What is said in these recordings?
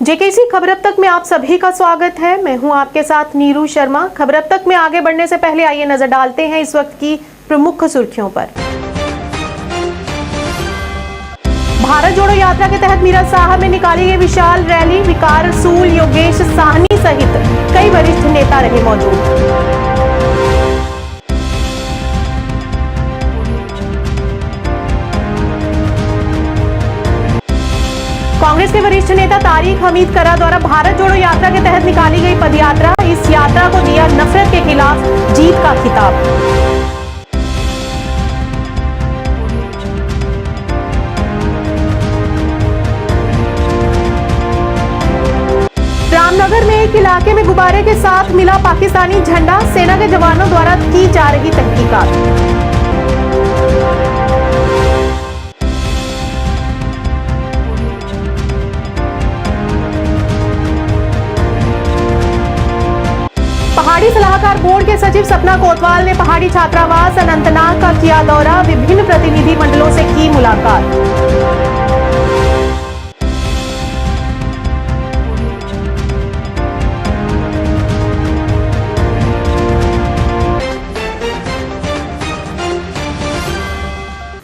JKC खबर अब तक में आप सभी का स्वागत है। मैं हूं आपके साथ नीरू शर्मा। खबर अब तक में आगे बढ़ने से पहले आइए नजर डालते हैं इस वक्त की प्रमुख सुर्खियों पर। भारत जोड़ो यात्रा के तहत मीरा साहब में निकाली गई विशाल रैली। विकार रसूल, योगेश साहनी सहित कई वरिष्ठ नेता रहे मौजूद। कांग्रेस के वरिष्ठ नेता तारिक हमीद करा द्वारा भारत जोड़ो यात्रा के तहत निकाली गई पदयात्रा। इस यात्रा को दिया नफरत के खिलाफ जीत का खिताब। रामनगर में एक इलाके में गुब्बारे के साथ मिला पाकिस्तानी झंडा। सेना के जवानों द्वारा की जा रही तहकीकात। पहाड़ी सलाहकार बोर्ड के सचिव सपना कोतवाल ने पहाड़ी छात्रावास अनंतनाग का किया दौरा। विभिन्न प्रतिनिधि मंडलों से की मुलाकात।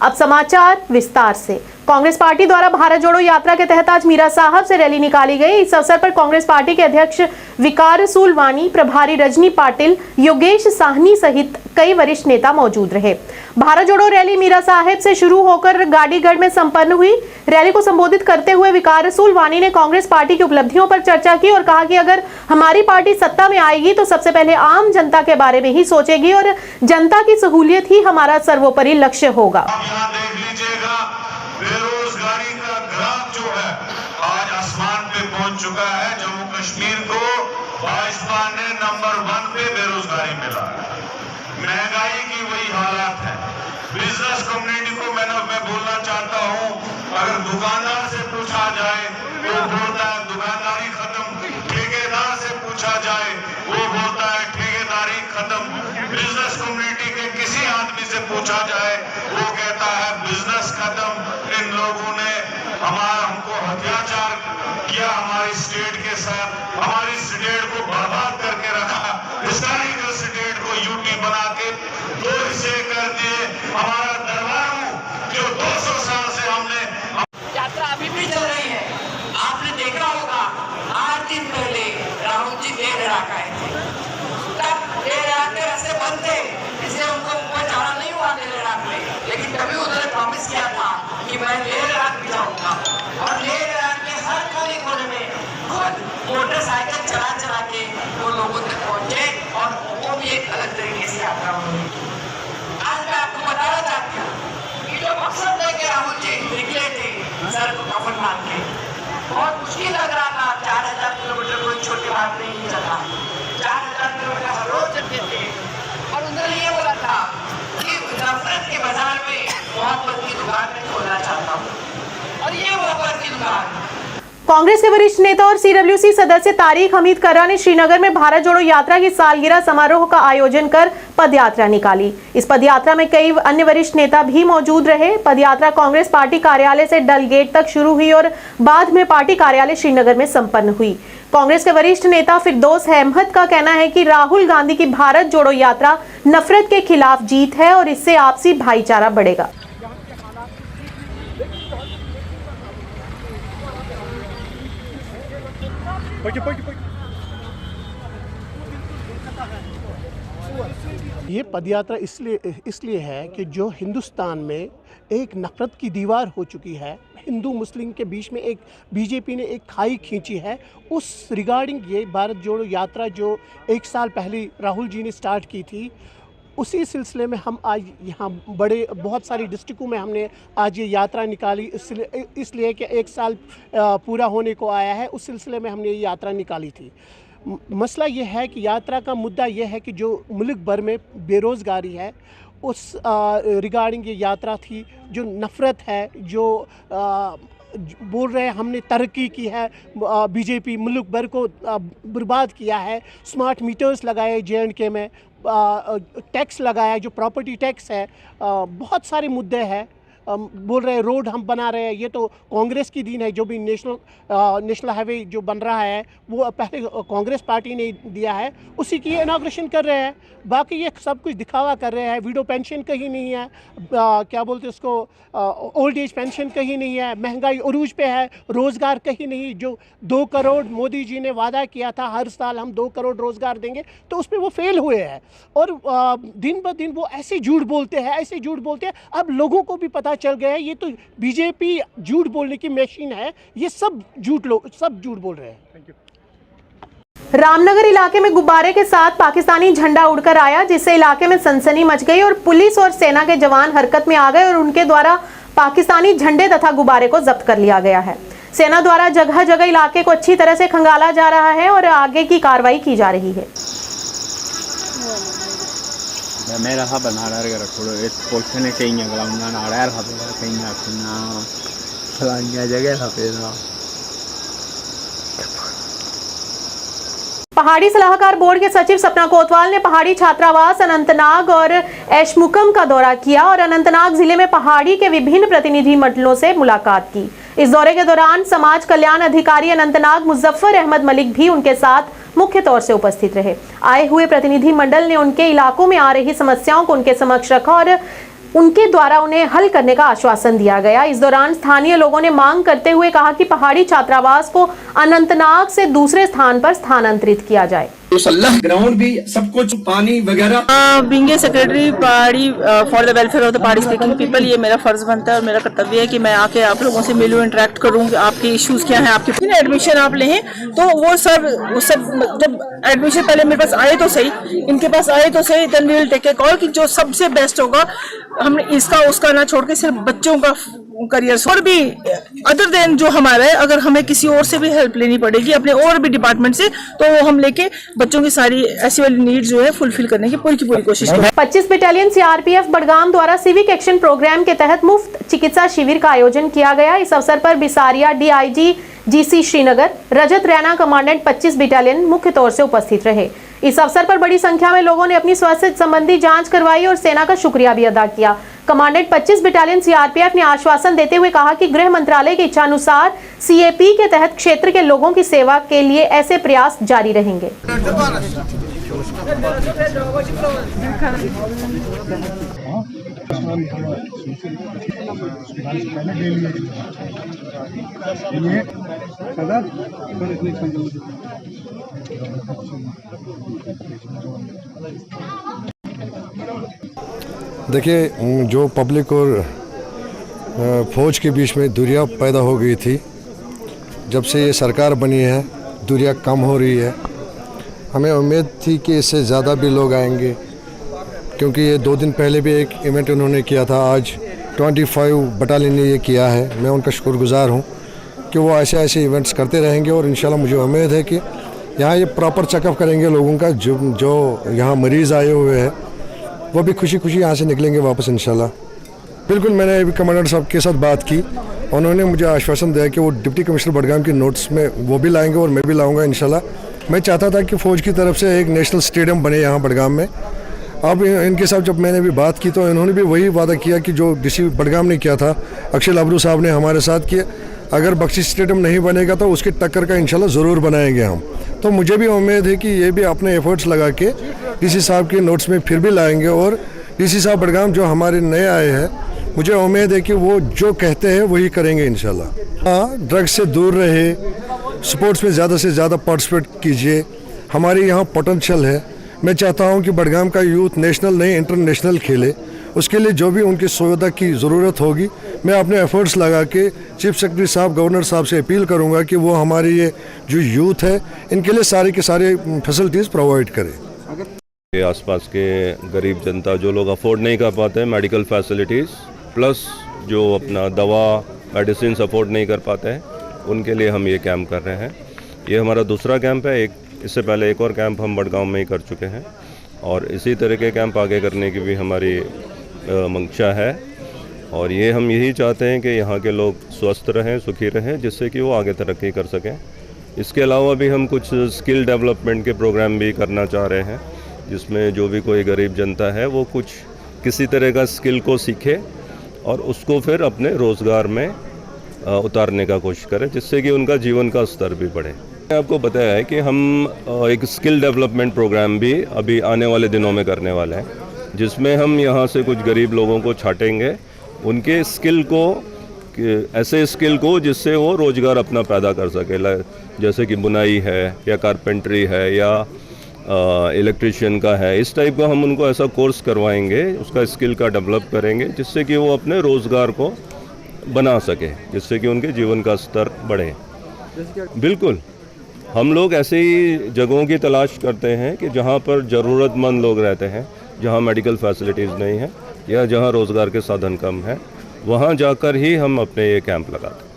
अब समाचार विस्तार से। कांग्रेस पार्टी द्वारा भारत जोड़ो यात्रा के तहत आज मीरा साहब से रैली निकाली गई। इस अवसर पर कांग्रेस पार्टी के अध्यक्ष विकार रसूल वानी, प्रभारी रजनी पाटिल, योगेश साहनी सहित कई वरिष्ठ नेता मौजूद रहे। भारत जोड़ो रैली मीरा साहिब से शुरू होकर गाड़ीगढ़ में संपन्न हुई। रैली को संबोधित करते हुए विकार रसूल वानी ने कांग्रेस पार्टी की उपलब्धियों पर चर्चा की और कहा कि अगर हमारी पार्टी सत्ता में आएगी तो सबसे पहले आम जनता के बारे में ही सोचेगी और जनता की सहूलियत ही हमारा सर्वोपरि लक्ष्य होगा। बेरोजगारी का ग्राफ जो है आज आसमान पे पहुंच चुका है। जम्मू कश्मीर को भाजपा ने नंबर 1 पे बेरोजगारी मिला है। महंगाई की वही हालात है। बिजनेस कम्युनिटी को मैं बोलना चाहता हूं, अगर दुकानदार से पूछा जाए वो बोलता है दुकानदारी खत्म। ठेकेदार से पूछा जाए वो बोलता है ठेकेदारी खत्म। बिजनेस कम्युनिटी के किसी आदमी से पूछा जाए वो कहता है बिजनेस खत्म। इन लोगों ने हमको अत्याचार किया, हमारी स्टेट के साथ, हमारी स्टेट को बर्बाद करके रखा। हिस्टोरिकल स्टेट को यूटी बना के 2 हिस्से कर दिए। हमारा दरबार जो 200 साल से हमने यात्रा अभी भी चल रही है। आपने देखा होगा 8 दिन पहले राहुल जी लेह लद्दाख आए थे। तब लेह लद्दाख के रास्ते बंद थे, इसलिए उनको ऊपर जाना नहीं हुआ लेह लद्दाख में। लेकिन तभी उन्होंने प्रॉमिस किया था कि मैं लेह लद्दाख भी जाऊंगा और लेह लद्दाख के हर कोने कोने में खुद मोटरसाइकिल चला चला के वो लोगों तक पहुंचे और वो भी एक अलग तरीके से यात्रा हुई। आज मैं आपको बताना चाहती हूँ कि जो मकसद लेके राहुल जी निकले थे सर को कफन बांध के, बहुत मुश्किल लग रहा था। 4000 किलोमीटर कोई छोटी बात नहीं चला। 4000 किलोमीटर हर रोज चलते थे और उन्होंने ये बोला था कि नफरत के बाजार में मोहब्बत की दुकान में खोलना चाहता हूँ और ये मोहब्बत की दुकान। कांग्रेस के वरिष्ठ नेता और सीडब्ल्यूसी सदस्य तारिक हमीद करा ने श्रीनगर में भारत जोड़ो यात्रा की सालगिरह समारोह का आयोजन कर पदयात्रा निकाली। इस पदयात्रा में कई अन्य वरिष्ठ नेता भी मौजूद रहे। पदयात्रा कांग्रेस पार्टी कार्यालय से डल गेट तक शुरू हुई और बाद में पार्टी कार्यालय श्रीनगर में संपन्न हुई। कांग्रेस के वरिष्ठ नेता फिरदौस अहमद का कहना है कि राहुल गांधी की भारत जोड़ो यात्रा नफरत के खिलाफ जीत है और इससे आपसी भाईचारा बढ़ेगा। ये पदयात्रा इसलिए है कि जो हिंदुस्तान में एक नफरत की दीवार हो चुकी है, हिंदू मुस्लिम के बीच में एक बीजेपी ने एक खाई खींची है, उस रिगार्डिंग ये भारत जोड़ो यात्रा जो 1 साल पहले राहुल जी ने स्टार्ट की थी, उसी सिलसिले में हम आज यहाँ बहुत सारी डिस्ट्रिक्टों में हमने आज ये यात्रा निकाली। इसलिए कि 1 साल पूरा होने को आया है, उस सिलसिले में हमने ये यात्रा निकाली थी। मसला ये है कि यात्रा का मुद्दा ये है कि जो मुल्क भर में बेरोज़गारी है उस रिगार्डिंग ये यात्रा थी। जो नफ़रत है, जो बोल रहे हैं हमने तरक्की की है, बीजेपी मुल्क भर को बर्बाद किया है, स्मार्ट मीटर्स लगाए JNK में, टैक्स लगाया जो प्रॉपर्टी टैक्स है, बहुत सारे मुद्दे हैं। बोल रहे हैं रोड हम बना रहे हैं, ये तो कांग्रेस की दीन है। जो भी नेशनल हाईवे जो बन रहा है वो पहले कांग्रेस पार्टी ने दिया है, उसी की इनाग्रेशन कर रहे हैं। बाकी ये सब कुछ दिखावा कर रहे हैं। विडो पेंशन कहीं नहीं है, क्या बोलते हैं उसको, ओल्ड एज पेंशन कहीं नहीं है, महंगाई उरूज पे है, रोज़गार कहीं नहीं। जो 2 करोड़ मोदी जी ने वादा किया था हर साल हम 2 करोड़ रोज़गार देंगे, तो उस पर वो फेल हुए हैं। और दिन ब दिन वो ऐसे झूठ बोलते हैं, ऐसे झूठ बोलते हैं। अब लोगों को भी पता चल गया है ये तो बीजेपी झूठ बोलने की मशीन है। ये सब झूठ बोल रहे हैं। Thank you. रामनगर इलाके में गुब्बारे के साथ पाकिस्तानी झंडा उड़कर आया, जिससे इलाके में सनसनी मच गई और पुलिस और सेना के जवान हरकत में आ गए और उनके द्वारा पाकिस्तानी झंडे तथा गुब्बारे को जब्त कर लिया गया है। सेना द्वारा जगह जगह इलाके को अच्छी तरह से खंगाला जा रहा है और आगे की कार्रवाई की जा रही है। मेरा हा बना रहा थोड़ा एक पुलिस ने कई गलाउंदा नाड़ार हबेला कई ना फलानिया जगह हबेला। पहाड़ी सलाहकार बोर्ड के सचिव सपना कोतवाल ने पहाड़ी छात्रावास अनंतनाग और एशमुकम का दौरा किया और अनंतनाग जिले में पहाड़ी के विभिन्न प्रतिनिधि मंडलों से मुलाकात की। इस दौरे के दौरान समाज कल्याण अधिकारी अनंतनाग मुजफ्फर अहमद मलिक भी उनके साथ मुख्य तौर से उपस्थित रहे। आए हुए प्रतिनिधि मंडल ने उनके इलाकों में आ रही समस्याओं को उनके समक्ष रखा और उनके द्वारा उन्हें हल करने का आश्वासन दिया गया। इस दौरान स्थानीय लोगों ने मांग करते हुए कहा कि पहाड़ी छात्रावास को अनंतनाग से दूसरे स्थान पर स्थानांतरित किया जाए। ग्राउंड भी सब कुछ पानी वगैरह। बीइंग ए सेक्रेटरी पहाड़ी for the welfare of the पहाड़ी स्पीकिंग पीपल, ये मेरा फर्ज बनता है और मेरा कर्तव्य है कि मैं आके आप लोगों से मिलूं, इंटरेक्ट करूं, आपके इश्यूज क्या हैं, आपके एडमिशन आप लें तो वो सब जब एडमिशन पहले मेरे पास आए तो सही, इनके पास आए तो सही, then we will take a call कि जो सबसे बेस्ट होगा। हमने इसका उसका ना छोड़ के सिर्फ बच्चों का करियर और भी अदर देन जो हमारा है, अगर हमें किसी और से भी हेल्प लेनी पड़ेगी अपने और भी डिपार्टमेंट से, तो वो हम लेके बच्चों की सारी ऐसी वाली नीड जो है फुलफिल करने की पूरी कोशिश करें। 25 बटालियन सीआरपीएफ बडगाम द्वारा सिविक एक्शन प्रोग्राम के तहत मुफ्त चिकित्सा शिविर का आयोजन किया गया। इस अवसर पर बिसारिया डीआईजी जीसी श्रीनगर, रजत रैना कमांडेंट 25 बटालियन मुख्य तौर से उपस्थित रहे। इस अवसर पर बड़ी संख्या में लोगों ने अपनी स्वास्थ्य संबंधी जांच करवाई और सेना का शुक्रिया भी अदा किया। कमांडेंट 25 बटालियन सीआरपीएफ ने आश्वासन देते हुए कहा कि गृह मंत्रालय की इच्छानुसार सीएपी के तहत क्षेत्र के लोगों की सेवा के लिए ऐसे प्रयास जारी रहेंगे। देखिए, जो पब्लिक और फौज के बीच में दूरियां पैदा हो गई थी, जब से ये सरकार बनी है दूरियां कम हो रही है। हमें उम्मीद थी कि इससे ज़्यादा भी लोग आएंगे, क्योंकि ये 2 दिन पहले भी एक इवेंट उन्होंने किया था। आज 25 बटालियन ने ये किया है। मैं उनका शुक्रगुजार हूँ कि वो ऐसे इवेंट्स करते रहेंगे और इंशाल्लाह मुझे उम्मीद है कि यहाँ ये प्रॉपर चेकअप करेंगे लोगों का। जो यहाँ मरीज़ आए हुए हैं वो भी खुशी यहाँ से निकलेंगे वापस इंशाल्लाह। बिल्कुल, मैंने अभी कमांडर साहब के साथ बात की, उन्होंने मुझे आश्वासन दिया कि वो डिप्टी कमिश्नर बडगाम की नोट्स में वो भी लाएंगे और मैं भी लाऊंगा इंशाल्लाह। मैं चाहता था कि फ़ौज की तरफ से एक नेशनल स्टेडियम बने यहाँ बडगाम में। अब इनके साथ जब मैंने भी बात की तो इन्होंने भी वही वादा किया कि जो डीसी बडगाम ने किया था, अक्षय लाबरू साहब ने हमारे साथ किया, अगर बख्शी स्टेडियम नहीं बनेगा तो उसकी टक्कर का इंशाल्लाह ज़रूर बनाएंगे हम। तो मुझे भी उम्मीद है कि ये भी अपने एफर्ट्स लगा के डीसी साहब के नोट्स में फिर भी लाएंगे। और डीसी साहब बडगाम जो हमारे नए आए हैं, मुझे उम्मीद है कि वो जो कहते हैं वही करेंगे इंशाल्लाह। हाँ, ड्रग्स से दूर रहे, स्पोर्ट्स में ज़्यादा से ज़्यादा पार्टिसिपेट कीजिए। हमारे यहाँ पोटेंशियल है। मैं चाहता हूँ कि बडगाम का यूथ नेशनल नहीं इंटरनेशनल खेले। उसके लिए जो भी उनकी सुविधा की ज़रूरत होगी, मैं अपने एफर्ट्स लगा के चीफ सेक्रेटरी साहब, गवर्नर साहब से अपील करूँगा कि वो हमारी ये जो यूथ है इनके लिए सारी के सारे फैसिलिटीज़ प्रोवाइड करें। के आसपास के गरीब जनता, जो लोग अफोर्ड नहीं कर पाते मेडिकल फैसिलिटीज़, प्लस जो अपना दवा मेडिसिन अफोर्ड नहीं कर पाते हैं, उनके लिए हम ये कैंप कर रहे हैं। ये हमारा दूसरा कैंप है। इससे पहले एक और कैंप हम बडगाम में ही कर चुके हैं और इसी तरह के कैंप आगे करने की भी हमारी मंशा है। और ये हम यही चाहते हैं कि यहाँ के लोग स्वस्थ रहें, सुखी रहें, जिससे कि वो आगे तरक्की कर सकें। इसके अलावा भी हम कुछ स्किल डेवलपमेंट के प्रोग्राम भी करना चाह रहे हैं, जिसमें जो भी कोई गरीब जनता है वो कुछ किसी तरह का स्किल को सीखे और उसको फिर अपने रोज़गार में उतारने का कोशिश करें, जिससे कि उनका जीवन का स्तर भी बढ़े। मैंने आपको बताया है कि हम एक स्किल डेवलपमेंट प्रोग्राम भी अभी आने वाले दिनों में करने वाले हैं, जिसमें हम यहाँ से कुछ गरीब लोगों को छांटेंगे, उनके स्किल को, ऐसे स्किल को जिससे वो रोज़गार अपना पैदा कर सके, जैसे कि बुनाई है या कारपेंट्री है या इलेक्ट्रिशियन का है। इस टाइप का हम उनको ऐसा कोर्स करवाएंगे, उसका स्किल का डेवलप करेंगे, जिससे कि वो अपने रोज़गार को बना सके, जिससे कि उनके जीवन का स्तर बढ़े। बिल्कुल, हम लोग ऐसे ही जगहों की तलाश करते हैं कि जहाँ पर ज़रूरतमंद लोग रहते हैं, जहाँ मेडिकल फैसिलिटीज़ नहीं है या जहाँ रोज़गार के साधन कम है, वहाँ जाकर ही हम अपने ये कैंप लगाते हैं।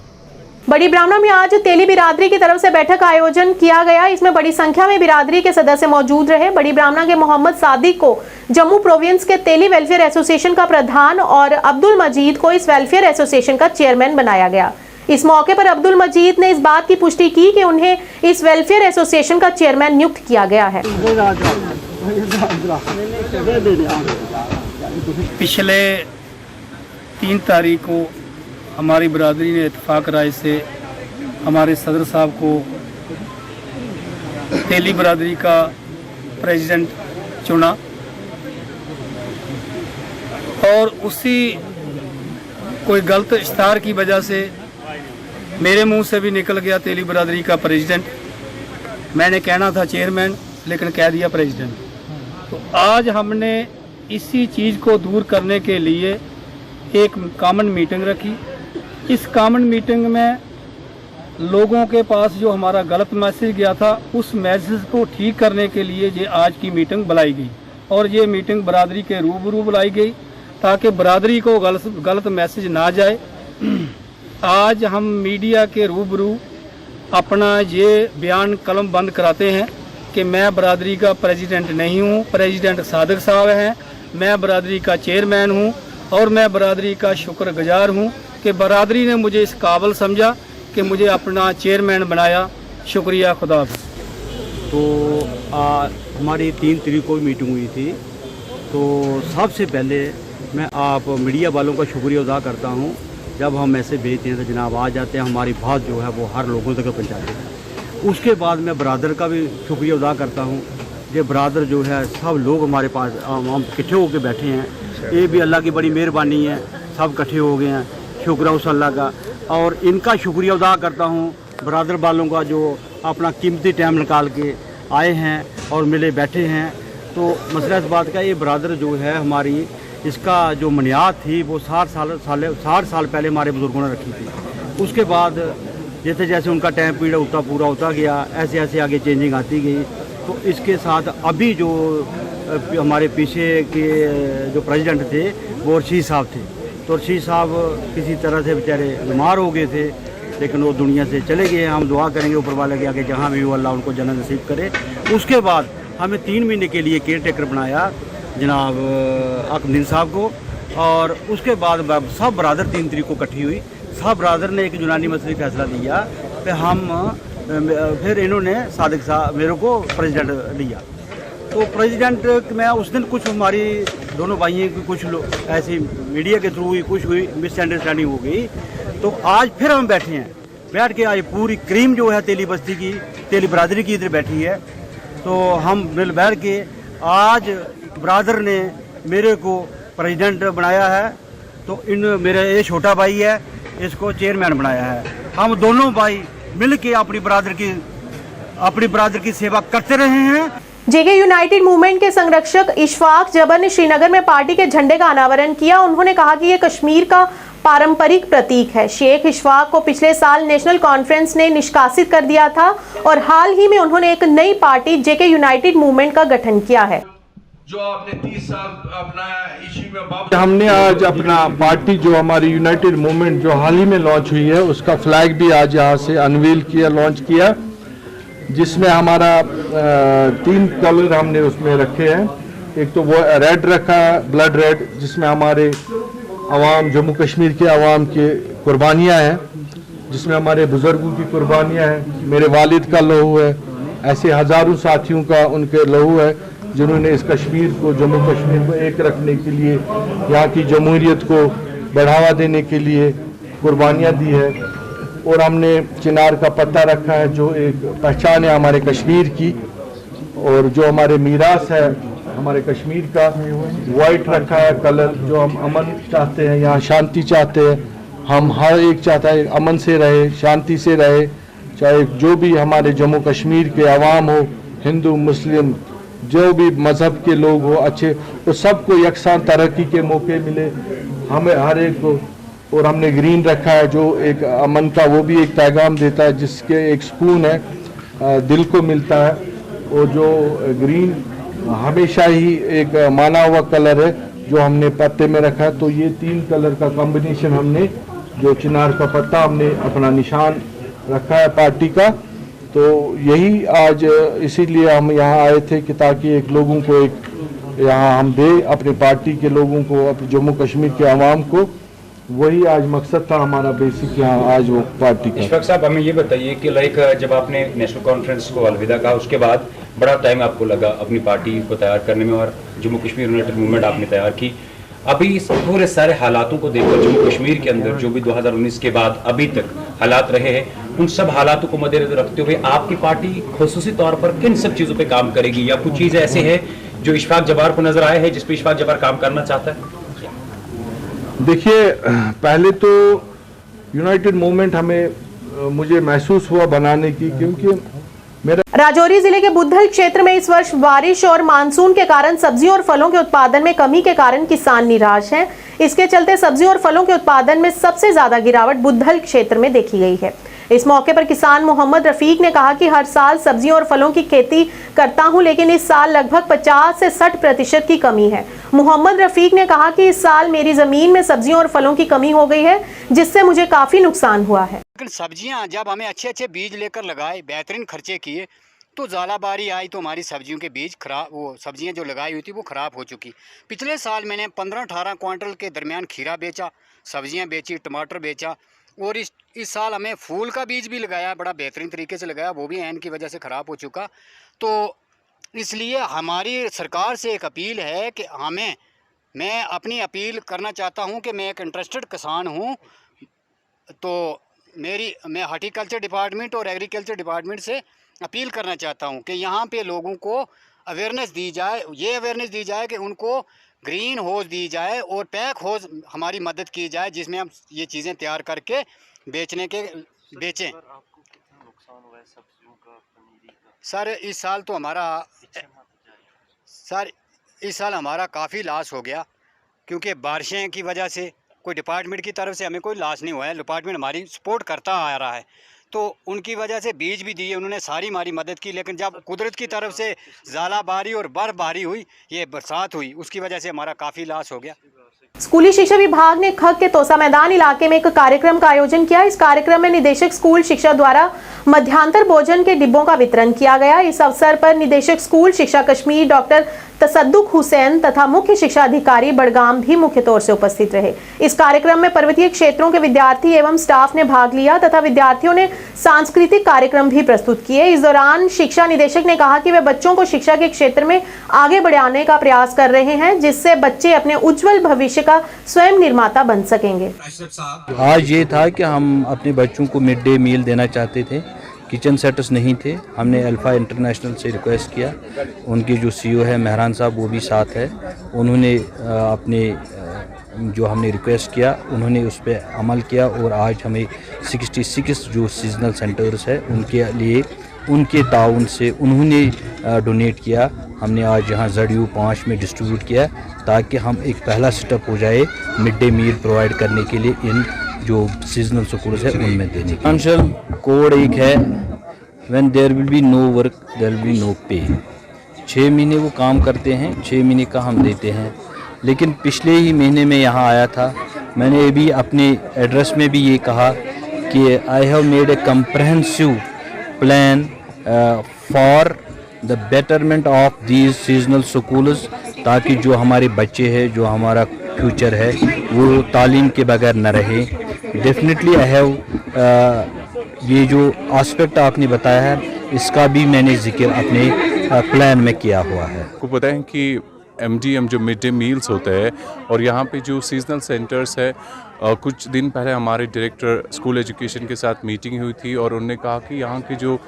बड़ी ब्राह्मणा में आज तेली बिरादरी की तरफ से बैठक का आयोजन किया गया। इसमें बड़ी संख्या में बिरादरी के सदस्य मौजूद रहे। बड़ी ब्राह्मणा के मोहम्मद सादिक को जम्मू प्रोविंस के तेली वेलफेयर एसोसिएशन का प्रधान और अब्दुल मजीद को इस वेलफेयर एसोसिएशन का चेयरमैन बनाया गया। इस मौके पर अब्दुल मजीद ने इस बात की पुष्टि की कि उन्हें इस वेलफेयर एसोसिएशन का चेयरमैन नियुक्त किया गया है। पिछले 3 तारीख को हमारी बरादरी ने इत्तेफाक राय से हमारे सदर साहब को तेली बरादरी का प्रेसिडेंट चुना और उसी कोई गलत इश्तार की वजह से मेरे मुंह से भी निकल गया तेली बरादरी का प्रेसिडेंट। मैंने कहना था चेयरमैन, लेकिन कह दिया प्रेसिडेंट। तो आज हमने इसी चीज़ को दूर करने के लिए एक कॉमन मीटिंग रखी। इस कॉमन मीटिंग में लोगों के पास जो हमारा गलत मैसेज गया था, उस मैसेज को ठीक करने के लिए ये आज की मीटिंग बुलाई गई और ये मीटिंग बरादरी के रूबरू बुलाई गई ताकि बरादरी को गलत मैसेज ना जाए। आज हम मीडिया के रूबरू अपना ये बयान कलम बंद कराते हैं कि मैं बरादरी का प्रेसिडेंट नहीं हूँ, प्रेसिडेंट सादिक साहब हैं। मैं बरादरी का चेयरमैन हूँ और मैं बरादरी का शुक्रगुजार हूँ कि बरादरी ने मुझे इस काबिल समझा कि मुझे अपना चेयरमैन बनाया। शुक्रिया, खुदा। तो हमारी 3 तारीख को मीटिंग हुई थी। तो सबसे पहले मैं आप मीडिया वालों का शुक्रिया अदा करता हूँ। जब हम ऐसे भेजते हैं तो जनाब आ जाते हैं, हमारी बात जो है वो हर लोगों तक पहुँचाते हैं। उसके बाद मैं बरादर का भी शुक्रिया अदा करता हूँ। ये बरादर जो है सब लोग हमारे पास हम इकट्ठे होकर बैठे हैं, ये भी अल्लाह की बड़ी मेहरबानी है, सब इकट्ठे हो गए हैं, शुक्र है उस अल्लाह का। और इनका शुक्रिया अदा करता हूँ बरादर वालों का जो अपना कीमती टाइम निकाल के आए हैं और मिले बैठे हैं। तो मसला इस बात का, ये बरादर जो है हमारी, इसका जो बुनियाद थी वो 60 साल पहले हमारे बुज़ुर्गों ने रखी थी। उसके बाद जैसे जैसे उनका टाइम पीरियड पूरा होता गया, ऐसे ऐसे आगे चेंजिंग आती गई। तो इसके साथ अभी जो हमारे पीछे के जो प्रेसिडेंट थे वो रशीद साहब थे। तो रशीद साहब किसी तरह से बेचारे बीमार हो गए थे, लेकिन वो दुनिया से चले गए। हम दुआ करेंगे ऊपर वाले के आगे जहाँ भी हो अल्लाह उनको जन्नत नसीब करे। उसके बाद हमें 3 महीने के लिए केयर टेकर बनाया जनाब अकमदीन साहब को। और उसके बाद सब बरादर 3 तारीख को इकट्ठी हुई। सब बरादर ने एक यूनानी मसले फैसला दिया कि हम फिर इन्होंने सादिक साहब मेरे को प्रेसिडेंट लिया। तो प्रेसिडेंट में उस दिन कुछ हमारी दोनों भाइयों की कुछ ऐसी मीडिया के थ्रू हुई, कुछ हुई मिसअंडरस्टैंडिंग हो गई। तो आज फिर हम बैठे हैं, बैठ के आज पूरी क्रीम जो है तेली बस्ती की, तेली बरादरी की इधर बैठी है। तो हम मिल बैठ के आज ब्रादर ने मेरे को प्रेसिडेंट बनाया है। तो मेरा ये छोटा भाई है, इसको चेयरमैन बनाया है। हम दोनों भाई मिल के अपनी बरादर की सेवा करते रहे हैं। जेके यूनाइटेड मूवमेंट के संरक्षक इशफाक जबर ने श्रीनगर में पार्टी के झंडे का अनावरण किया। उन्होंने कहा कि यह कश्मीर का पारंपरिक प्रतीक है। शेख इशफाक को पिछले साल नेशनल कॉन्फ्रेंस ने निष्कासित कर दिया था और हाल ही में उन्होंने एक नई पार्टी जेके यूनाइटेड मूवमेंट का गठन किया है। जो आपने 30 साल अपना इश्यू में हमने आज अपना पार्टी जो हमारी यूनाइटेड मूवमेंट जो हाल ही में लॉन्च हुई है, उसका फ्लैग भी आज यहाँ से अनवील किया, लॉन्च किया, जिसमें हमारा 3 कलर हमने उसमें रखे हैं। एक तो वो रेड रखा है, ब्लड रेड, जिसमें हमारे अवाम, जम्मू कश्मीर के अवाम की कुर्बानियाँ हैं, जिसमें हमारे बुज़ुर्गों की कुर्बानियाँ हैं, मेरे वालिद का लहू है, ऐसे हज़ारों साथियों का उनके लहू है जिन्होंने इस कश्मीर को, जम्मू कश्मीर को एक रखने के लिए, यहाँ की जमहूरियत को बढ़ावा देने के लिए कुर्बानियाँ दी है। और हमने चिनार का पत्ता रखा है जो एक पहचान है हमारे कश्मीर की, और जो हमारे मीरास है हमारे कश्मीर का। वाइट रखा है कलर, जो हम अमन चाहते हैं, यहाँ शांति चाहते हैं। हम हर एक चाहता है अमन से रहे, शांति से रहे, चाहे जो भी हमारे जम्मू कश्मीर के अवाम हो, हिंदू मुस्लिम जो भी मज़हब के लोग हो अच्छे, तो सबको यकसां तरक्की के मौके मिले हमें हर एक को। और हमने ग्रीन रखा है जो एक अमन का वो भी एक पैगाम देता है, जिसके एक सुकून है दिल को मिलता है। और जो ग्रीन हमेशा ही एक माना हुआ कलर है जो हमने पत्ते में रखा है। तो ये 3 कलर का कॉम्बिनेशन हमने, जो चिनार का पत्ता हमने अपना निशान रखा है पार्टी का। तो यही आज इसीलिए हम यहाँ आए थे कि ताकि एक लोगों को एक यहाँ हम दे अपनी पार्टी के लोगों को, अपने जम्मू कश्मीर के आवाम को। वही आज मकसद था हमारा बेसिक यहाँ आज वो पार्टी का। इशफाक साहब, हमें ये बताइए कि जब आपने नेशनल कॉन्फ्रेंस को अलविदा कहा, उसके बाद बड़ा टाइम आपको लगा अपनी पार्टी को तैयार करने में और जम्मू कश्मीर यूनाइटेड मूवमेंट आपने तैयार की। अभी इस पूरे सारे हालातों को देखकर जम्मू कश्मीर के अंदर जो भी 2019 के बाद अभी तक हालात रहे हैं, उन सब हालातों को मद्देनजर रखते हुए आपकी पार्टी खुसूसी तौर पर किन सब चीज़ों पे काम करेगी, या कुछ चीज़ें ऐसे हैं जो इशफाक जब्बार को नजर आए हैं जिस पे इशफाक जब्बार काम करना चाहता है? देखिए, पहले तो यूनाइटेड मूवमेंट हमें मुझे महसूस हुआ बनाने की, क्योंकि राजौरी जिले के बुद्धल क्षेत्र में इस वर्ष बारिश और मानसून के कारण सब्जियों और फलों के उत्पादन में कमी के कारण किसान निराश हैं। इसके चलते सब्जियों और फलों के उत्पादन में सबसे ज्यादा गिरावट बुद्धल क्षेत्र में देखी गई है। इस मौके पर किसान मोहम्मद रफीक ने कहा कि हर साल सब्जियों और फलों की खेती करता हूं, लेकिन इस साल लगभग 50 से 60% की कमी है। मोहम्मद रफीक ने कहा कि इस साल मेरी जमीन में सब्जियों और फलों की कमी हो गई है, जिससे मुझे काफी नुकसान हुआ है। लेकिन सब्जियां जब हमें अच्छे अच्छे बीज लेकर लगाए, बेहतरीन खर्चे किए, तो ज़ालाबारी आई तो हमारी सब्जियों के बीज खराब, वो सब्जियां जो लगाई हुई थी वो ख़राब हो चुकी। पिछले साल मैंने 15-18 क्वांटल के दरमियान खीरा बेचा, सब्जियां बेची, टमाटर बेचा। और इस साल हमें फूल का बीज भी लगाया, बड़ा बेहतरीन तरीके से लगाया, वो भी ऐन की वजह से ख़राब हो चुका। तो इसलिए हमारी सरकार से एक अपील है कि मैं अपनी अपील करना चाहता हूँ कि मैं एक इंटरेस्टेड किसान हूँ, तो मैं हार्टिकल्चर डिपार्टमेंट और एग्रीकल्चर डिपार्टमेंट से अपील करना चाहता हूँ कि यहाँ पे लोगों को अवेयरनेस दी जाए, ये अवेयरनेस दी जाए कि उनको ग्रीन हाउस दी जाए और पैक हाउस हमारी मदद की जाए, जिसमें हम ये चीज़ें तैयार करके बेचें। सर इस साल हमारा काफ़ी लॉस हो गया, क्योंकि बारिशें की वजह से कोई डिपार्टमेंट की तरफ से हमें कोई लॉस नहीं हुआ है। डिपार्टमेंट हमारी सपोर्ट करता आ रहा है, तो उनकी वजह से बीज भी दिए, उन्होंने सारी हमारी मदद की। लेकिन जब कुदरत की तरफ से ज़ालाबारी और बर्फबारी हुई, ये बरसात हुई, उसकी वजह से हमारा काफ़ी लॉस हो गया। स्कूली शिक्षा विभाग ने खग के तोसा मैदान इलाके में एक कार्यक्रम का आयोजन किया। इस कार्यक्रम में निदेशक स्कूल शिक्षा द्वारा मध्यांतर भोजन के डिब्बों का वितरण किया गया। इस अवसर पर निदेशक स्कूल शिक्षा कश्मीर डॉक्टर तसद्दुक हुसैन तथा मुख्य शिक्षा अधिकारी बड़गाम भी मुख्य तौर से उपस्थित रहे। इस कार्यक्रम में पर्वतीय क्षेत्रों के विद्यार्थी एवं स्टाफ ने भाग लिया तथा विद्यार्थियों ने सांस्कृतिक कार्यक्रम भी प्रस्तुत किए। इस दौरान शिक्षा निदेशक ने कहा कि वे बच्चों को शिक्षा के क्षेत्र में आगे बढ़ाने का प्रयास कर रहे हैं, जिससे बच्चे अपने उज्जवल भविष्य का स्वयं निर्माता बन सकेंगे। आज ये था कि हम अपने बच्चों को मिड डे मील देना चाहते थे, किचन सेटर्स नहीं थे। हमने अल्फ़ा इंटरनेशनल से रिक्वेस्ट किया, उनके जो सीईओ है मेहरान साहब वो भी साथ है, उन्होंने अपने जो हमने रिक्वेस्ट किया उन्होंने उस पर अमल किया और आज हमें 66 जो सीजनल सेंटर्स है उनके लिए उनके ताउन से उन्होंने डोनेट किया। हमने आज यहाँ ZU 5 में डिस्ट्रीब्यूट किया ताकि हम एक पहला स्टेप हो जाए मिड डे मील प्रोवाइड करने के लिए इन जो सीजनल स्कूल्स है उनमें देने। फाइनेंशियल कोड एक है, when there will be no work there will be no pay. 6 महीने वो काम करते हैं, 6 महीने का हम देते हैं। लेकिन पिछले ही महीने में यहाँ आया था, मैंने भी अपने एड्रेस में भी ये कहा कि I have made a comprehensive plan for the betterment of these seasonal schools, ताकि जो हमारे बच्चे हैं, जो हमारा फ्यूचर है, वो तालीम के बगैर न रहे। डेफिनेटली आई हैव ये जो एस्पेक्ट आपने बताया है इसका भी मैंने जिक्र अपने प्लान में किया हुआ है। आपको पता है कि MDM जो मिड डे मील्स होते हैं, और यहाँ पे जो सीजनल सेंटर्स है, कुछ दिन पहले हमारे डायरेक्टर स्कूल एजुकेशन के साथ मीटिंग हुई थी और उन्होंने कहा कि यहाँ के जो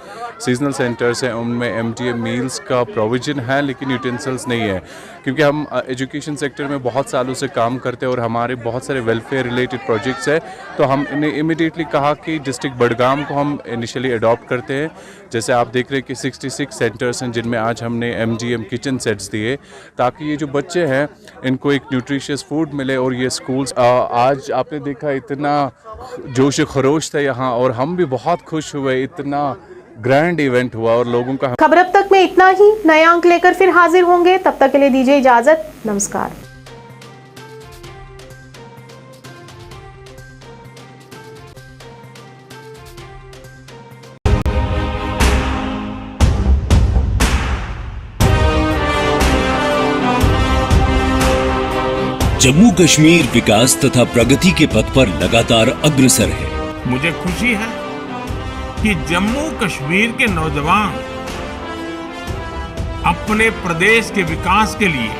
सीजनल सेंटर्स हैं उनमें MDM मील्स का प्रोविज़न है लेकिन यूटेंसिल्स नहीं है, क्योंकि हम एजुकेशन सेक्टर में बहुत सालों से काम करते हैं और हमारे बहुत सारे वेलफेयर रिलेटेड प्रोजेक्ट्स हैं। तो हम इन्हें इमीडिएटली कहा कि डिस्ट्रिक्ट बडगाम को हम इनिशियली अडॉप्ट करते हैं। जैसे आप देख रहे हैं कि 66 सेंटर्स हैं जिनमें आज हमने MDM किचन सेट्स दिए ताकि ये जो बच्चे हैं इनको एक न्यूट्रिशियस फूड मिले। और ये स्कूल्स आज आपने देखा इतना जोश खरोश था यहाँ, और हम भी बहुत खुश हुए, इतना ग्रैंड इवेंट हुआ और लोगों का। खबर अब तक में इतना ही। नए अंक लेकर फिर हाजिर होंगे, तब तक के लिए दीजिए इजाजत। नमस्कार। जम्मू कश्मीर विकास तथा प्रगति के पथ पर लगातार अग्रसर है। मुझे खुशी है कि जम्मू कश्मीर के नौजवान अपने प्रदेश के विकास के लिए,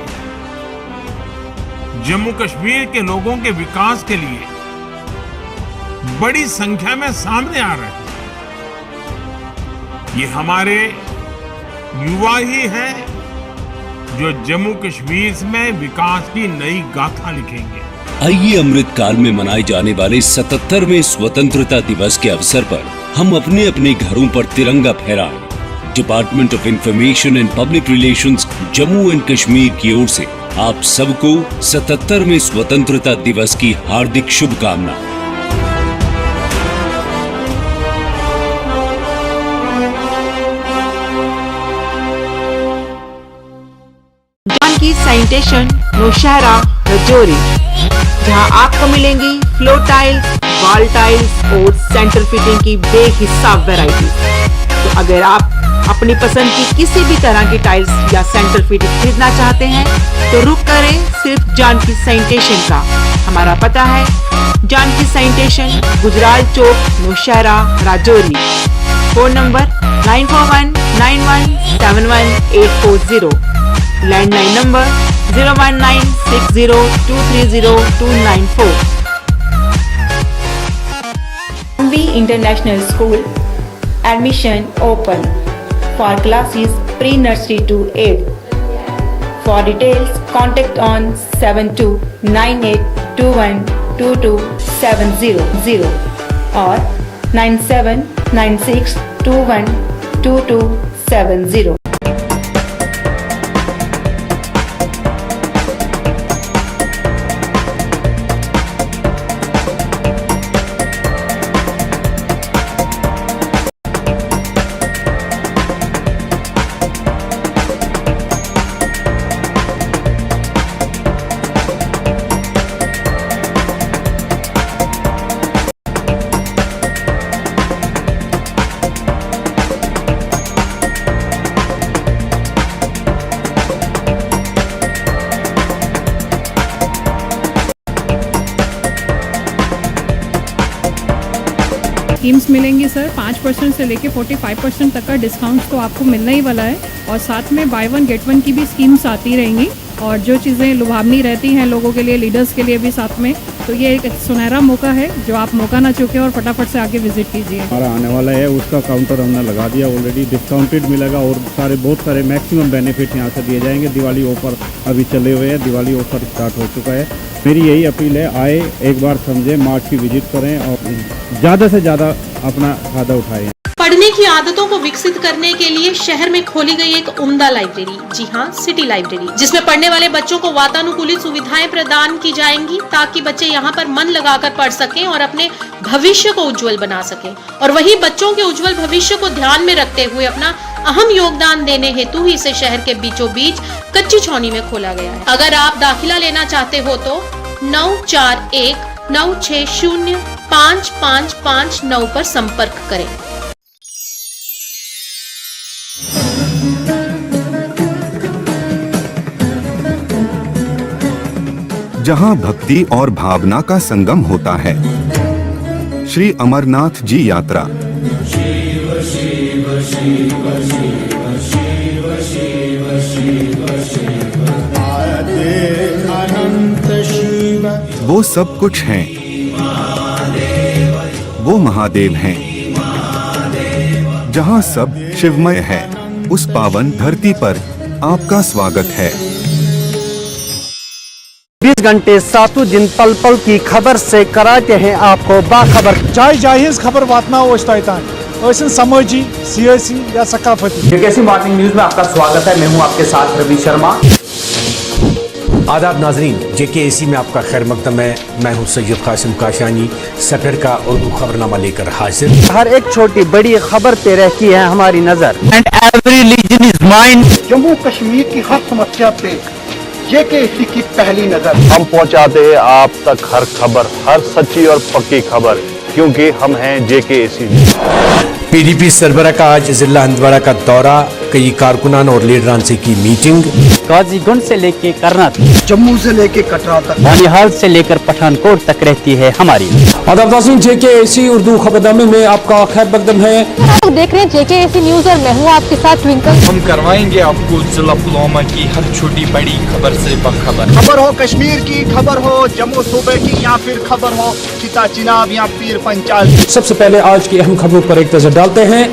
जम्मू कश्मीर के लोगों के विकास के लिए बड़ी संख्या में सामने आ रहे हैं। ये हमारे युवा ही हैं जो जम्मू कश्मीर में विकास की नई गाथा लिखेंगे। आइए अमृत काल में मनाए जाने वाले 77वें स्वतंत्रता दिवस के अवसर पर हम अपने अपने घरों पर तिरंगा फहराएं। Department of information and public relations Jammu and Kashmir की ओर से आप सबको 77वें स्वतंत्रता दिवस की हार्दिक शुभकामनाएं। जानकी सैनिटेशन नौशहरा रजौरी, जहां आपको मिलेंगी फ्लोर टाइल्स, वॉल टाइल्स और सेंटर फिटिंग की बेहिसाब वैरायटी। तो अगर आप अपनी पसंद की किसी भी तरह की टाइल्स या सेंटर फिटिंग खरीदना चाहते हैं तो रुक करें सिर्फ जानकी सैनिटेशन का। हमारा पता है Janki sanitation, Gujral Chowk, Naushera, Rajouri. Phone number 9419171840। Landline number 01960230294। MV International School admission open for classes pre-nursery to 8. For details, contact on 7298212270 or 9796212270. Schemes मिलेंगी सर। 5% से लेके 45% तक का डिस्काउंट तो आपको मिलने ही वाला है, और साथ में बाय वन गेट वन की भी स्कीम्स आती रहेंगी। और जो चीज़ें लुभावनी रहती हैं लोगों के लिए, लीडर्स के लिए भी साथ में, तो ये एक सुनहरा मौका है जो आप मौका ना चूकें और फटाफट से आके विजिट कीजिए। हमारा आने वाला है उसका काउंटर हमने लगा दिया ऑलरेडी, डिस्काउंटेड मिलेगा और बहुत सारे मैक्सिमम बेनिफिट यहाँ से दिए जाएंगे। दिवाली ऑफर अभी चले हुए हैं, दिवाली ऑफर स्टार्ट हो चुका है। मेरी यही अपील है, आए एक बार समझें, मार्ट की विजिट करें और ज़्यादा से ज़्यादा अपना फायदा उठाएं। पढ़ने की आदतों को विकसित करने के लिए शहर में खोली गई एक उम्दा लाइब्रेरी, जी हाँ, सिटी लाइब्रेरी, जिसमें पढ़ने वाले बच्चों को वातानुकूलित सुविधाएं प्रदान की जाएंगी ताकि बच्चे यहाँ पर मन लगाकर पढ़ सकें और अपने भविष्य को उज्जवल बना सकें। और वहीं बच्चों के उज्जवल भविष्य को ध्यान में रखते हुए अपना अहम योगदान देने हेतु ही इसे शहर के बीचों बीच कच्ची छौनी में खोला गया है। अगर आप दाखिला लेना चाहते हो तो 9419605559 पर संपर्क करें। जहां भक्ति और भावना का संगम होता है, श्री अमरनाथ जी यात्रा। शिव शिव शिव शिव शिव शिव शिव शिव वो सब कुछ हैं, वो महादेव हैं। जहाँ सब शिवमय है, उस पावन धरती पर आपका स्वागत है। 20 घंटे सातों दिन पल पल की खबर से कराते हैं आपको बाखबर। चाहे जाहिज खबर वातना समाजी, सियासी या सकाफती। जेकेसी मॉर्निंग न्यूज में आपका स्वागत है। मैं हूं आपके साथ रवि शर्मा। आदाब नाजरीन, जेकेएसी में आपका खैर मकदम है। मैं हूं सैयद कासिम काशानी, सफर का उर्दू खबरनामा लेकर हाजिर। हर एक छोटी बड़ी खबर पे रहती है हमारी नजर। And every region is mine. Jammu Kashmir की हर समस्या पे जेकेएसी की पहली नजर। हम पहुंचाते हैं आप तक हर खबर, हर सच्ची और पक्की खबर, क्योंकि हम हैं जेकेएसी। पीडीपी सरबरा का आज जिला हंदवाड़ा का दौरा, कई कारकुनान और लीडरान से की मीटिंग। गाजीगुंड से लेके करनाल, जम्मू से लेके कटरा तक, बनिहाल से लेकर पठानकोट तक रहती है हमारी। आदाब नाज़रीन, जेकेएसी उर्दू खबरनामे में आपका खैर मकदम है। आप देख रहे हैं जेकेएसी न्यूज और मैं हूँ आपके साथ ट्विंकल। हम करवाएंगे आपको जिला पुलवामा की हर छोटी बड़ी खबर से बाखबर। खबर हो कश्मीर की, खबर हो जम्मू सूबे की, या फिर खबर हो चिता चिनाब या पीर पंचाल। सबसे पहले आज की अहम खबरों पर एक नजर डालते हैं।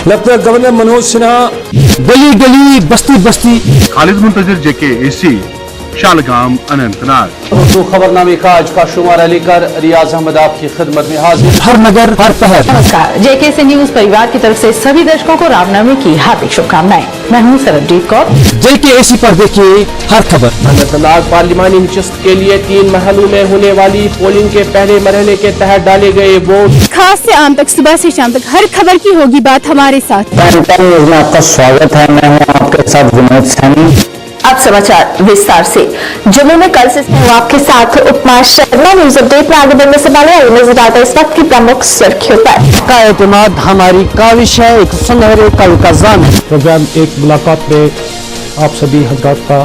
लेफ्टिनेंट गवर्नर मनोज सिन्हा गली गली बस्ती बस्ती। खालिद मुंतजिर, जेकेएसी, शालगाम, अनंतनाग। उर्दू खबरनामे का आज का शुमारा लेकर रियाज अहमद आपकी खिदमत में हाजिर। हर नगर हर पहर। नमस्कार, जेकेएसी न्यूज परिवार की तरफ से सभी दर्शकों को रामनवमी की हार्दिक शुभकामनाएं। मैं हूँ सरबजीत कौर। जेकेएसी पर देखिए हर खबर। अनंतनाग पार्लिमानी नशिस्त के लिए 3 महलों में होने वाली पोलिंग के पहले मरहले के तहत डाले गए वोट। खास से आम तक, सुबह से शाम तक हर खबर की होगी बात हमारे साथ। न्यूज में आपका स्वागत है। मैं हूँ आपके साथ विनोद सैनी। अब समाचार विस्तार से। जम्मू में कल से आपके साथ उपमा शर्मा। न्यूज अपडेट में आगे बढ़ने से पहले नजर डालते हैं इस वक्त की प्रमुख सुर्खियों पर। का एतमाद हमारी काविश है, एक सुनहरे कल का जाम है। प्रोग्राम एक मुलाकात में आप सभी हजरात का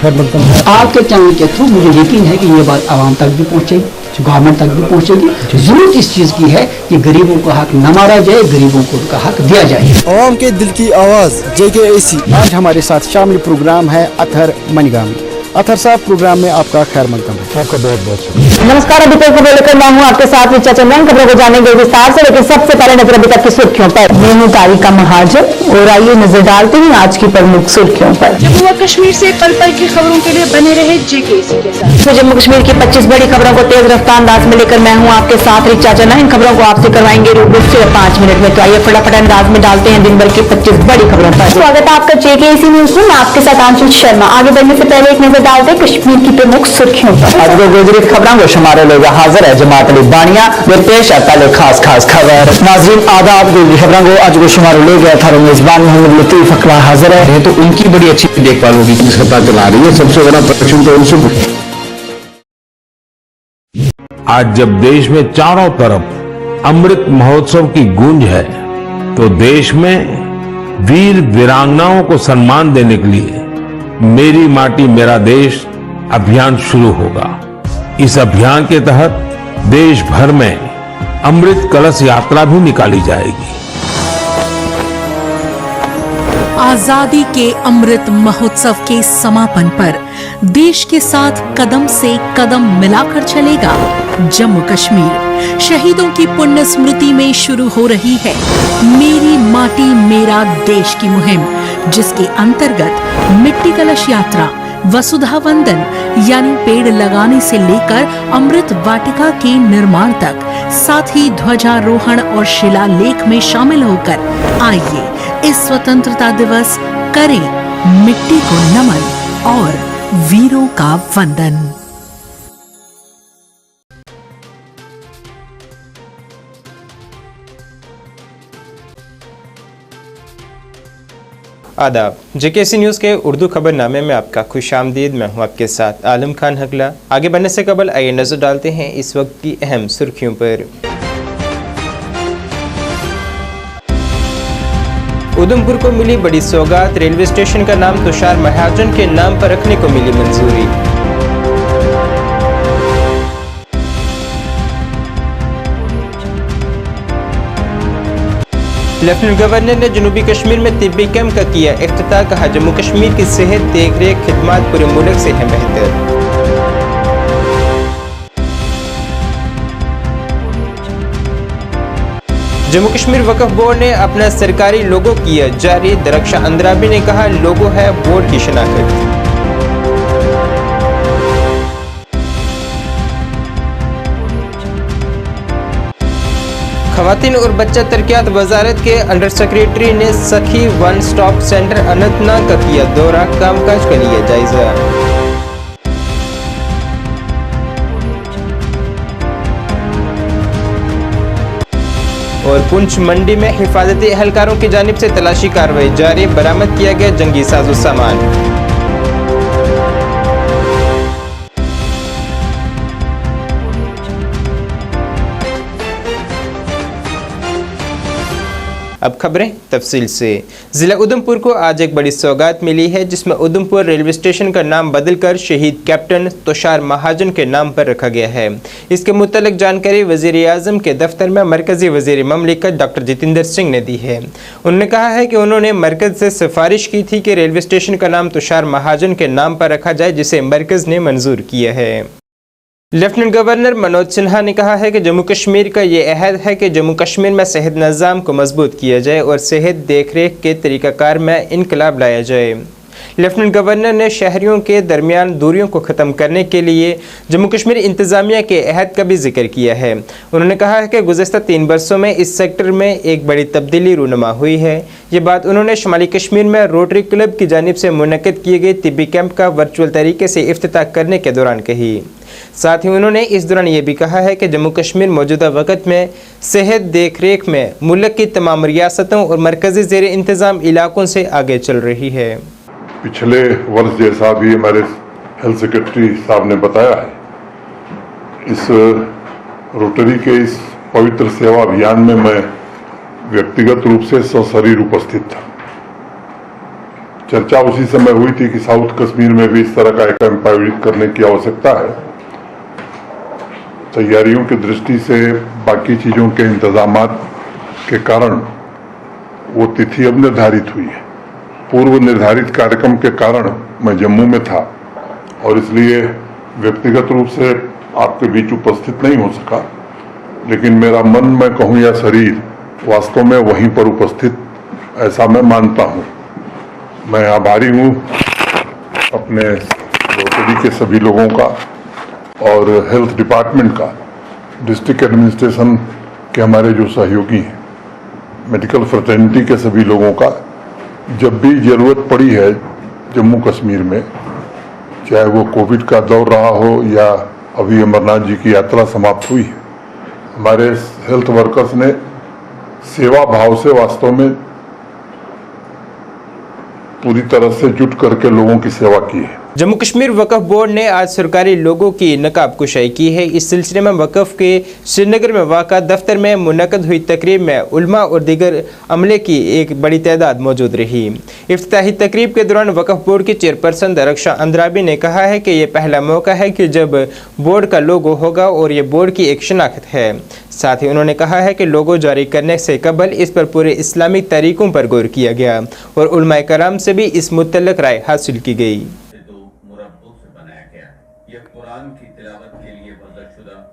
खैर मकदम है। आपके चैनल के थ्रू मुझे यकीन है कि ये बात आवाम तक भी पहुंचेगी, गवर्नमेंट तक भी पहुंचेगी। जरूरत इस चीज की है कि गरीबों का हक न मारा जाए, गरीबों को उनका हक दिया जाए। आवाम के दिल की आवाज जेकेएसी। आज हमारे साथ शामिल प्रोग्राम है अतहर मनीगामी। अतहर साहब, प्रोग्राम में आपका खैर मकदम है। आपका बहुत बहुत शुक्रिया। नमस्कार, अभी तक खबर लेकर मैं हूँ आपके साथ रिचा चंद्रन। खबरों को जानेंगे विस्तार से, लेकिन सबसे पहले नजर अभी तक की सुर्खियों पर। मैं हूँ तारिका महाजन और आइए नजर डालते हैं आज की प्रमुख सुर्खियों पर। जम्मू व कश्मीर से पल पल की खबरों के लिए बने रहे जेकेएसी के साथ। जम्मू कश्मीर की 25 बड़ी खबरों को तेज रफ्तार अंदाज में लेकर मैं हूँ आपके साथ रिचा चंद्रन। इन खबरों को आपसे करवाएंगे रूबरू सिर्फ 5 मिनट में। तो आइए फटाफट अंदाज में डालते हैं दिन भर की 25 बड़ी खबरों पर। स्वागत है आपका जेकेएसी न्यूज में। मैं आपके साथ आंचल शर्मा। आगे बढ़ने से पहले एक नजर डालते हैं कश्मीर की प्रमुख सुर्खियों पर। आज के गुजरित खबरों को शुमारे लेकर हाजिर है जमात अली बानिया। वे पेश है पहले खास खबर। नाज़रीन आदाब, गुजरित खबरों को आज को शुमारे ले गया था मेजबान मोहम्मद लतीफ अकबर हाजिर है। तो उनकी बड़ी अच्छी देखभाल होगी, जिसका पता चला रही है। सबसे बड़ा प्रश्न तो उनसे। आज जब देश में चारों तरफ अमृत महोत्सव की गूंज है, तो देश में वीर वीरांगनाओं को सम्मान देने के लिए मेरी माटी मेरा देश अभियान शुरू होगा। इस अभियान के तहत देश भर में अमृत कलश यात्रा भी निकाली जाएगी। आजादी के अमृत महोत्सव के समापन पर देश के साथ कदम से कदम मिलाकर चलेगा जम्मू कश्मीर। शहीदों की पुण्य स्मृति में शुरू हो रही है मेरी माटी मेरा देश की मुहिम, जिसके अंतर्गत मिट्टी कलश यात्रा, वसुधा वंदन यानी पेड़ लगाने से लेकर अमृत वाटिका के निर्माण तक, साथ ही ध्वजारोहण और शिलालेख में शामिल होकर आइए इस स्वतंत्रता दिवस करें मिट्टी को नमन और वीरों का वंदन। आदाब, जेकेएसी न्यूज़ के उर्दू खबरनामे में आपका खुशामदीद। मैं हूं आपके साथ आलम खान हकला। आगे बढ़ने से कबल आइए नजर डालते हैं इस वक्त की अहम सुर्खियों पर। उधमपुर को मिली बड़ी सौगात, रेलवे स्टेशन का नाम तुषार महाजन के नाम पर रखने को मिली मंजूरी। लेफ्टिनेंट गवर्नर ने जनूबी कश्मीर में तिब्बी कैंप का किया इफ्तिताह, कहा जम्मू कश्मीर की सेहत देखरेख खिदमात पूरे मुल्क से है बेहतर। जम्मू कश्मीर वक्फ बोर्ड ने अपना सरकारी लोगो किया जारी, दरक्षा अंद्राबी ने कहा लोगो है बोर्ड की शनाख्त। खवातीन और बच्चा तरक्यात वजारत के अंडर सेक्रेटरी ने सखी वन स्टॉप सेंटर अनंतनाग का किया दौरा, कामकाज का लिया जायजा। और पुंछ मंडी में हिफाजती एहलकारों की जानिब से तलाशी कार्रवाई जारी, बरामद किया गया जंगी साजो सामान। अब खबरें तफसील से। जिला उधमपुर को आज एक बड़ी सौगात मिली है, जिसमें उधमपुर रेलवे स्टेशन का नाम बदलकर शहीद कैप्टन तुषार महाजन के नाम पर रखा गया है। इसके मुतल्लिक जानकारी वज़ीर-ए-आज़म के दफ्तर में मरकजी वज़ीर ममलिकत डॉक्टर जितेंद्र सिंह ने दी है। उन्होंने कहा है कि उन्होंने मरकज से सिफारिश की थी कि रेलवे स्टेशन का नाम तुषार महाजन के नाम पर रखा जाए, जिसे मरकज ने मंजूर किया है। लेफ्टिनेंट गवर्नर मनोज सिन्हा ने कहा है कि जम्मू कश्मीर का ये अहद है कि जम्मू कश्मीर में सेहत निज़ाम को मजबूत किया जाए और सेहत देखरेख के तरीक़ाकार में इनकलाब लाया जाए। लेफ्टिनेंट गवर्नर ने शहरियों के दरमियान दूरियों को ख़त्म करने के लिए जम्मू कश्मीर इंतज़ामिया के अहद का भी जिक्र किया है। उन्होंने कहा है कि गुज़श्ता 3 बरसों में इस सेक्टर में एक बड़ी तब्दीली रूनुमा हुई है। ये बात उन्होंने शुमाली कश्मीर में रोटरी क्लब की जानिब से मुनक़िद किए गए तिब्बी कैंप का वर्चुअल तरीके से इफ्तिताह करने के दौरान कही। साथ ही उन्होंने इस दौरान ये भी कहा है कि जम्मू कश्मीर मौजूदा वक़्त में सेहत देखरेख में मुल्क की तमाम रियासतों और मरकज़ी ज़ेर इंतज़ाम इलाकों से आगे चल रही है। पिछले वर्ष जैसा भी हमारे हेल्थ सेक्रेटरी साहब ने बताया है, इस रोटरी के इस पवित्र सेवा अभियान में मैं व्यक्तिगत रूप से सशरीर उपस्थित था। चर्चा उसी समय हुई थी कि साउथ कश्मीर में भी इस तरह का एक कैंप आयोजित करने की आवश्यकता है। तैयारियों की दृष्टि से बाकी चीज़ों के इंतजामात के कारण वो तिथि अब निर्धारित हुई है। पूर्व निर्धारित कार्यक्रम के कारण मैं जम्मू में था और इसलिए व्यक्तिगत रूप से आपके बीच उपस्थित नहीं हो सका, लेकिन मेरा मन, मैं कहूँ या शरीर, वास्तव में वहीं पर उपस्थित, ऐसा मैं मानता हूँ। मैं आभारी हूँ अपने रोटरी के सभी लोगों का और हेल्थ डिपार्टमेंट का, डिस्ट्रिक्ट एडमिनिस्ट्रेशन के हमारे जो सहयोगी हैं, मेडिकल फ्रेटर्निटी के सभी लोगों का। जब भी ज़रूरत पड़ी है जम्मू कश्मीर में, चाहे वो कोविड का दौर रहा हो या अभी अमरनाथ जी की यात्रा समाप्त हुई है, हमारे हेल्थ वर्कर्स ने सेवा भाव से वास्तव में पूरी तरह से जुट करके लोगों की सेवा की है। जम्मू कश्मीर वक्फ बोर्ड ने आज सरकारी लोगों की नकाब कुशाई की है। इस सिलसिले में वक्फ के श्रीनगर में वाक़ा दफ्तर में मुनक़द हुई तकरीब में उलमा और दीगर अमले की एक बड़ी तादाद मौजूद रही। इफ्तिताही तकरीब के दौरान वक्फ बोर्ड की चेयरपर्सन दरक्षा अंद्राबी ने कहा है कि ये पहला मौका है कि जब बोर्ड का लोगो होगा और ये बोर्ड की एक शनाख्त है। साथ ही उन्होंने कहा है कि लोगो जारी करने से कबल इस पर पूरे इस्लामिक तरीक़ों पर गौर किया गया और उलमाए कराम से भी इस मुतल्लिक़ राय हासिल की गई।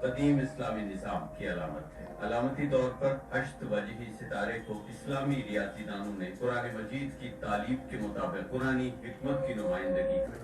कदीम इस्लामी निज़ाम की अलामत है। अलामती तौर पर अष्टवजही सितारे को इस्लामी रियासीदानों ने कुरान मजीद की तालीम के मुताबिक कुरानी हिकमत की नुमाइंदगी की।